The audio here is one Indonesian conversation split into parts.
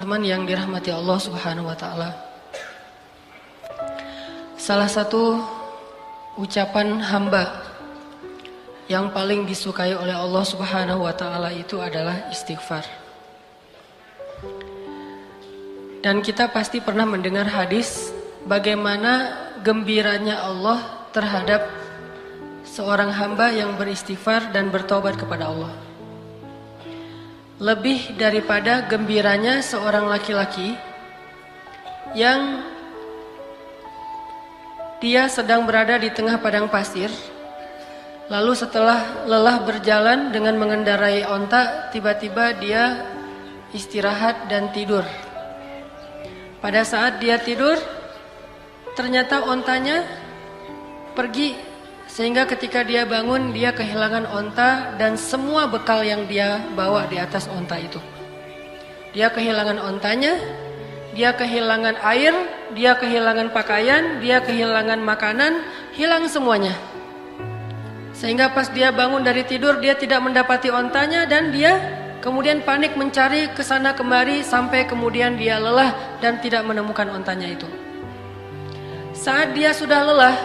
Teman yang dirahmati Allah Subhanahu wa taala. Salah satu ucapan hamba yang paling disukai oleh Allah Subhanahu wa taala itu adalah istighfar. Dan kita pasti pernah mendengar hadis bagaimana gembiranya Allah terhadap seorang hamba yang beristighfar dan bertobat kepada Allah. Lebih daripada gembiranya seorang laki-laki yang dia sedang berada di tengah padang pasir, lalu setelah lelah berjalan dengan mengendarai onta, tiba-tiba dia istirahat dan tidur. Pada saat dia tidur, ternyata ontanya pergi. Sehingga ketika dia bangun, dia kehilangan onta dan semua bekal yang dia bawa di atas onta itu. Dia kehilangan ontanya, dia kehilangan air, dia kehilangan pakaian, dia kehilangan makanan, hilang semuanya. Sehingga pas dia bangun dari tidur, dia tidak mendapati ontanya dan dia kemudian panik mencari ke sana kemari sampai kemudian dia lelah dan tidak menemukan ontanya itu. Saat dia sudah lelah,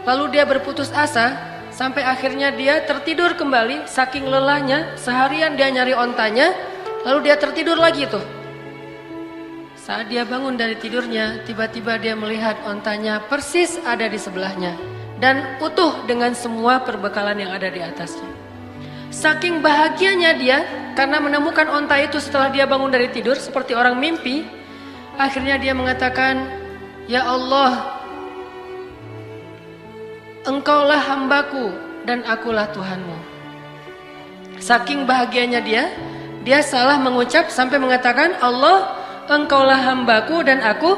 lalu dia berputus asa sampai akhirnya dia tertidur kembali. Saking lelahnya, seharian dia nyari ontanya, lalu dia tertidur lagi tuh. Saat dia bangun dari tidurnya, tiba-tiba dia melihat ontanya persis ada di sebelahnya dan utuh dengan semua perbekalan yang ada di atasnya. Saking bahagianya dia karena menemukan onta itu setelah dia bangun dari tidur seperti orang mimpi, akhirnya dia mengatakan, "Ya Allah, Engkaulah hambaku dan akulah Tuhanmu." Saking bahagianya dia salah mengucap sampai mengatakan, "Allah, Engkaulah hambaku dan aku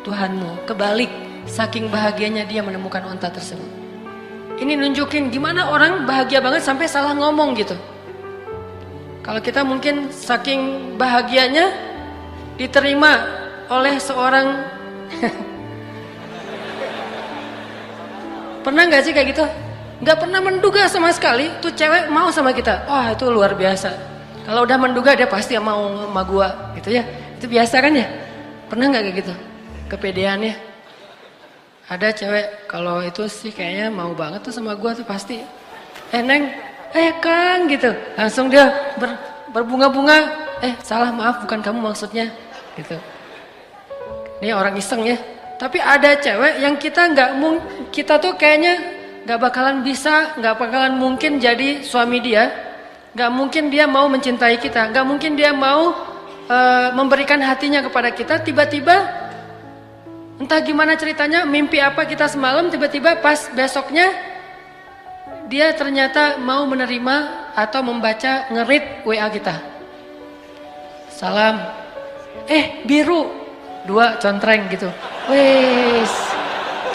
Tuhanmu." Kebalik, saking bahagianya dia menemukan onta tersebut. Ini nunjukin gimana orang bahagia banget sampai salah ngomong gitu. Kalau kita mungkin saking bahagianya diterima oleh seorang pernah gak sih kayak gitu? Gak pernah menduga sama sekali tuh cewek mau sama kita. Wah, itu luar biasa. Kalau udah menduga dia pasti mau sama gua gitu ya. Itu biasa kan ya? Pernah gak kayak gitu? Kepedeannya. Ada cewek kalau itu sih kayaknya mau banget tuh sama gua tuh pasti. Neng, Kang gitu. Langsung dia berbunga-bunga. Salah, maaf, bukan kamu maksudnya gitu. Ini orang iseng ya. Tapi ada cewek yang kita tuh kayaknya nggak bakalan bisa, nggak bakalan mungkin jadi suami dia, nggak mungkin dia mau mencintai kita, nggak mungkin dia mau memberikan hatinya kepada kita. Tiba-tiba entah gimana ceritanya, mimpi apa kita semalam, tiba-tiba pas besoknya dia ternyata mau menerima atau membaca nge-read WA kita. Salam, biru 2 contreng gitu. Wes,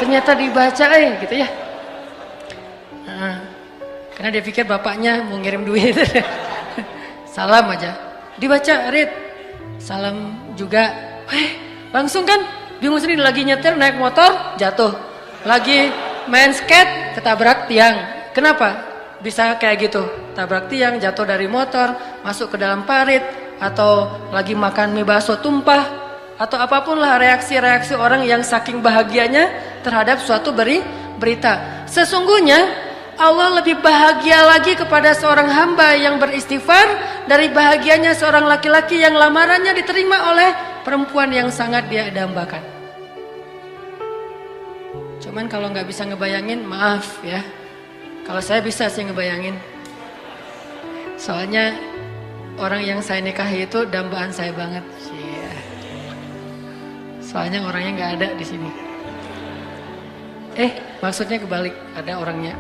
ternyata dibaca gitu ya. Karena dia pikir bapaknya mau ngirim duit. Salam aja, dibaca, read. Salam juga. Langsung kan bingung sendiri, lagi nyetir naik motor jatuh, lagi main skate ketabrak tiang. Kenapa bisa kayak gitu? Tabrak tiang, jatuh dari motor, masuk ke dalam parit, atau lagi makan mie bakso tumpah, atau apapun lah reaksi-reaksi orang yang saking bahagianya terhadap suatu berita. Sesungguhnya Allah lebih bahagia lagi kepada seorang hamba yang beristighfar dari bahagianya seorang laki-laki yang lamarannya diterima oleh perempuan yang sangat dia dambakan. Cuman kalau nggak bisa ngebayangin, maaf ya. Kalau saya bisa sih ngebayangin. Soalnya orang yang saya nikahi itu dambaan saya banget. Soalnya orangnya nggak ada di sini. Maksudnya kebalik, ada orangnya.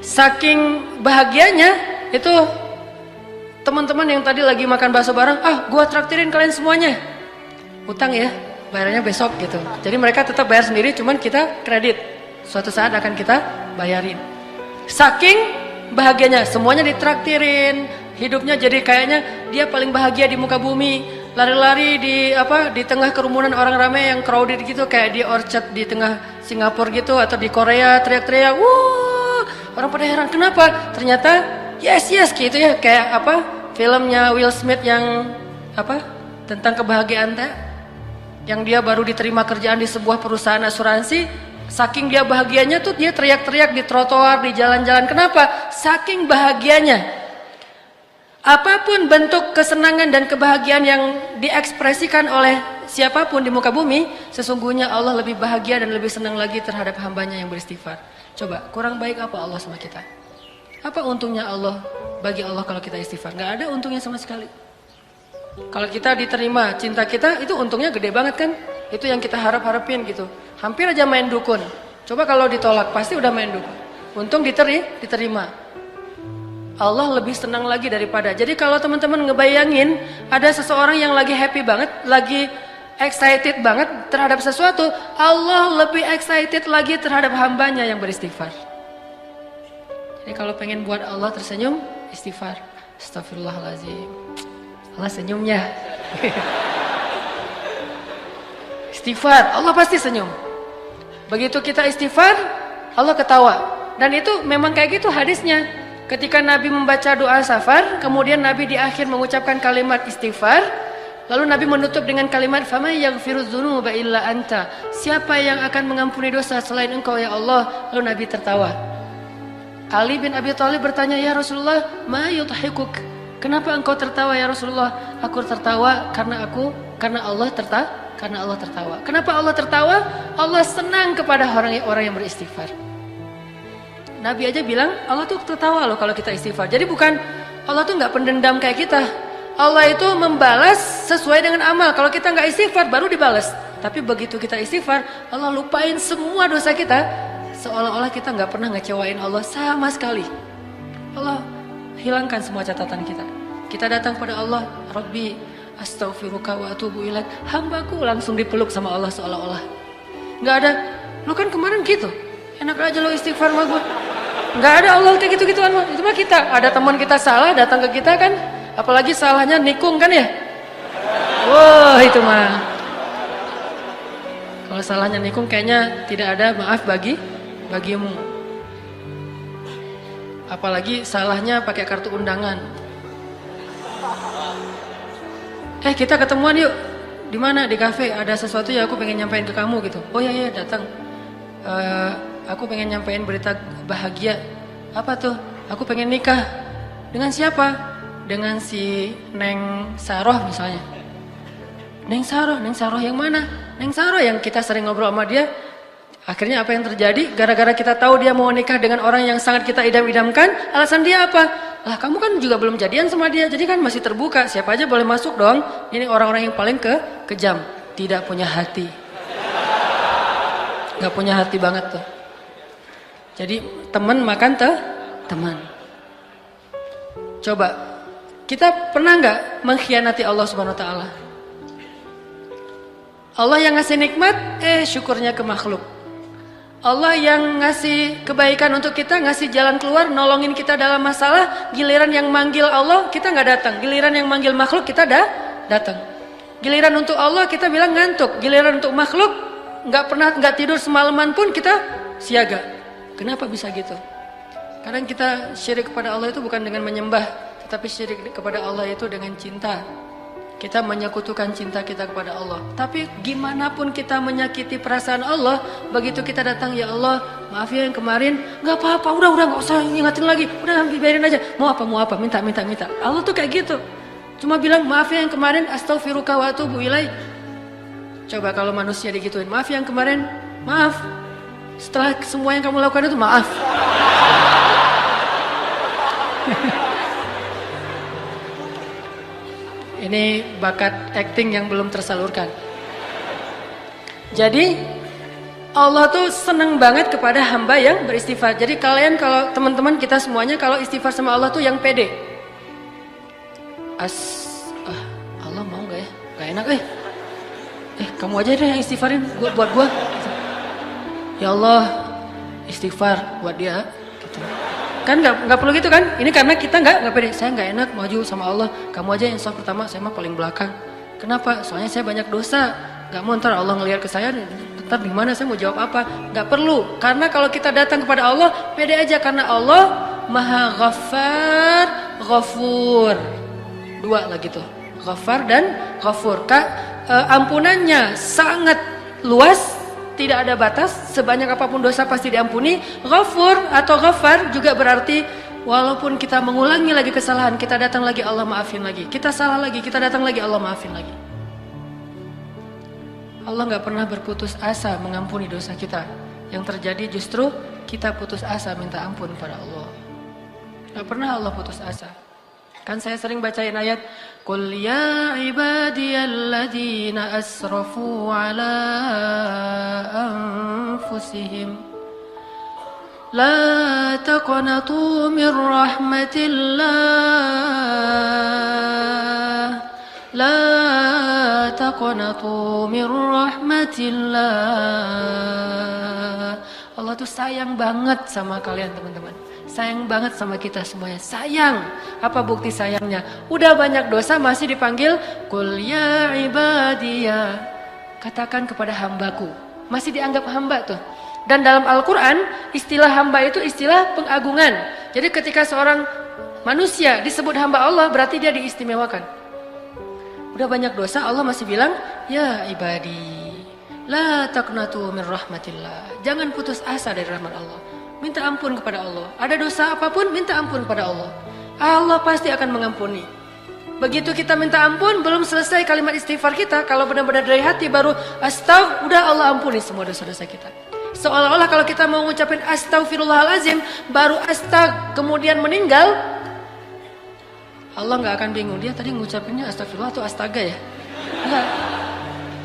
Saking bahagianya itu teman-teman yang tadi lagi makan bakso bareng, gua traktirin kalian semuanya. Utang ya, bayarnya besok gitu. Jadi mereka tetap bayar sendiri, cuman kita kredit. Suatu saat akan kita bayarin. Saking bahagianya, semuanya ditraktirin. Hidupnya jadi kayaknya dia paling bahagia di muka bumi. Lari-lari di tengah kerumunan orang ramai yang crowded gitu, kayak di Orchard di tengah Singapura gitu, atau di Korea teriak-teriak, "Wuh!" Orang pada heran, kenapa? Ternyata yes gitu ya, kayak filmnya Will Smith yang tentang kebahagiaan teh, yang dia baru diterima kerjaan di sebuah perusahaan asuransi, saking dia bahagianya tuh dia teriak-teriak di trotoar, di jalan-jalan. Kenapa? Saking bahagianya. Apapun bentuk kesenangan dan kebahagiaan yang diekspresikan oleh siapapun di muka bumi, sesungguhnya Allah lebih bahagia dan lebih senang lagi terhadap hambanya yang beristighfar. Coba, kurang baik apa Allah sama kita? Apa untungnya Allah bagi Allah kalau kita istighfar? Gak ada untungnya sama sekali. Kalau kita diterima cinta kita, itu untungnya gede banget kan? Itu yang kita harap-harapin gitu. Hampir aja main dukun. Coba kalau ditolak, pasti udah main dukun. Untung diterima. Allah lebih senang lagi daripada. Jadi kalau teman-teman ngebayangin ada seseorang yang lagi happy banget, lagi excited banget terhadap sesuatu, Allah lebih excited lagi terhadap hambanya yang beristighfar. Jadi kalau pengen buat Allah tersenyum, istighfar. Astagfirullahaladzim. Allah senyumnya. Istighfar, Allah pasti senyum. Begitu kita istighfar, Allah ketawa. Dan itu memang kayak gitu hadisnya. Ketika Nabi membaca doa safar, kemudian Nabi di akhir mengucapkan kalimat istighfar, lalu Nabi menutup dengan kalimat faman yaghfirudz dzunuba illa anta. Siapa yang akan mengampuni dosa selain Engkau ya Allah? Lalu Nabi tertawa. Ali bin Abi Thalib bertanya, "Ya Rasulullah, ma yudhikuk?" Kenapa engkau tertawa ya Rasulullah? Aku tertawa karena Allah tertawa. Kenapa Allah tertawa? Allah senang kepada orang yang beristighfar. Nabi aja bilang Allah tuh tertawa loh kalau kita istighfar. Jadi bukan Allah tuh nggak pendendam kayak kita. Allah itu membalas sesuai dengan amal. Kalau kita nggak istighfar baru dibalas. Tapi begitu kita istighfar, Allah lupain semua dosa kita. Seolah-olah kita nggak pernah ngecewain Allah sama sekali. Allah hilangkan semua catatan kita. Kita datang pada Allah, Rabbi astaghfiruka wa atubu ilaik. Hambaku langsung dipeluk sama Allah seolah-olah. Nggak ada. Lu kan kemarin gitu. Enak aja lo istighfar sama gue. Nggak ada Allah kayak gitu-gituan mah. Itu mah kita. Ada teman kita salah datang ke kita kan. Apalagi salahnya nikung kan ya. Wah itu mah. Kalau salahnya nikung kayaknya tidak ada maaf bagimu. Apalagi salahnya pakai kartu undangan. Kita ketemuan yuk. Di mana? Di kafe. Ada sesuatu yang aku pengen nyampein ke kamu gitu. Oh iya datang. Aku pengen nyampein berita bahagia. Apa tuh? Aku pengen nikah. Dengan siapa? Dengan si Neng Saroh misalnya. Neng Saroh yang mana? Neng Saroh yang kita sering ngobrol sama dia. Akhirnya apa yang terjadi? Gara-gara kita tahu dia mau nikah dengan orang yang sangat kita idam-idamkan, alasan dia apa? Lah kamu kan juga belum jadian sama dia, jadi kan masih terbuka. Siapa aja boleh masuk dong. Ini orang-orang yang paling kejam. Tidak punya hati. Gak punya hati banget tuh. Jadi teman makan teman. Coba kita pernah nggak mengkhianati Allah Subhanahu Wa Taala? Allah yang ngasih nikmat, syukurnya ke makhluk. Allah yang ngasih kebaikan untuk kita, ngasih jalan keluar, nolongin kita dalam masalah. Giliran yang manggil Allah kita nggak datang. Giliran yang manggil makhluk kita datang. Giliran untuk Allah kita bilang ngantuk. Giliran untuk makhluk nggak tidur semalaman pun kita siaga. Kenapa bisa gitu? Kadang kita syirik kepada Allah itu bukan dengan menyembah, tetapi syirik kepada Allah itu dengan cinta. Kita menyekutukan cinta kita kepada Allah. Tapi gimana pun kita menyakiti perasaan Allah, begitu kita datang, ya Allah, maaf ya yang kemarin, nggak apa-apa, udah nggak usah ingatin lagi, udah biarin aja. Mau apa, minta. Allah tuh kayak gitu. Cuma bilang maaf ya yang kemarin, astaghfiruka wa atubu ilaik. Coba kalau manusia digituin, maaf yang kemarin, maaf. Setelah semua yang kamu lakukan itu maaf. Ini bakat acting yang belum tersalurkan. Jadi Allah tuh seneng banget kepada hamba yang beristighfar. Jadi kalian kalau teman-teman kita semuanya kalau istighfar sama Allah tuh yang pede. Allah mau nggak ya? Gak enak kamu aja deh yang istighfarin buat gua. Ya Allah, istighfar buat dia gitu. Kan nggak perlu gitu kan? Ini karena kita nggak pede. Saya nggak enak maju sama Allah. Kamu aja yang soal pertama, saya mah paling belakang. Kenapa? Soalnya saya banyak dosa. Nggak mau ntar Allah ngelihat ke saya, ntar gimana saya mau jawab apa? Nggak perlu. Karena kalau kita datang kepada Allah, pede aja karena Allah Maha Ghaffar, Ghafur. Dua lagi tuh, Ghaffar dan Ghafur. Ampunannya sangat luas, tidak ada batas, sebanyak apapun dosa pasti diampuni. Ghafur atau Ghaffar juga berarti walaupun kita mengulangi lagi kesalahan, kita datang lagi Allah maafin lagi. Kita salah lagi, kita datang lagi Allah maafin lagi. Allah gak pernah berputus asa mengampuni dosa kita. Yang terjadi justru kita putus asa minta ampun pada Allah. Gak pernah Allah putus asa. Kan saya sering bacain ayat Qul ya ibadiyalladzina asrafu ala anfusihim La taqnatu min rahmatillah La taqnatu min rahmatillah. Allah tuh sayang banget sama kalian teman-teman. Sayang banget sama kita semuanya. Sayang. Apa bukti sayangnya? Udah banyak dosa masih dipanggil Qul ya ibadiyah. Katakan kepada hambaku. Masih dianggap hamba tuh. Dan dalam Al-Quran istilah hamba itu istilah pengagungan. Jadi ketika seorang manusia disebut hamba Allah berarti dia diistimewakan. Udah banyak dosa Allah masih bilang ya ibadi la taqnatu min rahmatillah. Jangan putus asa dari rahmat Allah. Minta ampun kepada Allah. Ada dosa apapun minta ampun kepada Allah. Allah pasti akan mengampuni. Begitu kita minta ampun belum selesai kalimat istighfar kita, kalau benar-benar dari hati baru astagfirullah, udah Allah ampuni semua dosa-dosa kita. Seolah-olah kalau kita mau ngucapin astagfirullahalazim baru astag kemudian meninggal, Allah nggak akan bingung, dia tadi ngucapinnya astagfirullah atau astaga ya?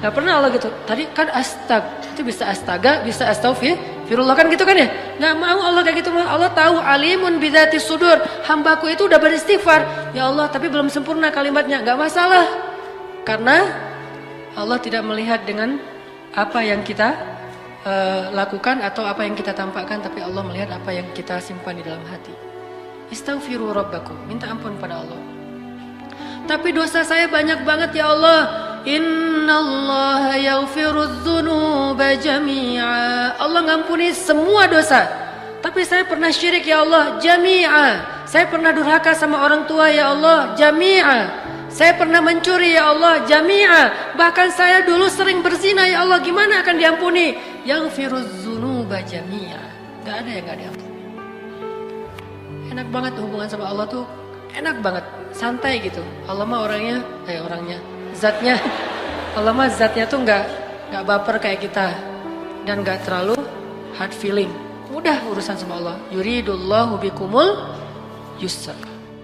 Nggak pernah Allah gitu. Tadi kan astag, itu bisa astaga, bisa astagfirullah kan gitu kan ya? Nggak mau Allah kayak gitu. Allah tahu alimun bidzati sudur. Hambaku itu udah beristighfar, ya Allah tapi belum sempurna kalimatnya, nggak masalah. Karena Allah tidak melihat dengan apa yang kita lakukan atau apa yang kita tampakkan, tapi Allah melihat apa yang kita simpan di dalam hati. Istaghfiru rabbakum, minta ampun pada Allah. Tapi dosa saya banyak banget ya Allah. Innallaha yaghfirudz dzunuba jami'a. Allah ngampuni semua dosa. Tapi saya pernah syirik ya Allah, jami'a. Saya pernah durhaka sama orang tua ya Allah, jami'a. Saya pernah mencuri ya Allah, jami'a. Bahkan saya dulu sering berzina ya Allah, gimana akan diampuni? Yaghfirudz dzunuba jami'a. Gak ada yang gak diampuni. Enak banget hubungan sama Allah tuh, enak banget, santai gitu. Allah mah zatnya. Allah mah zatnya tuh nggak baper kayak kita dan nggak terlalu hard feeling. Mudah urusan sama Allah. Yuridullahu bikumul yusra.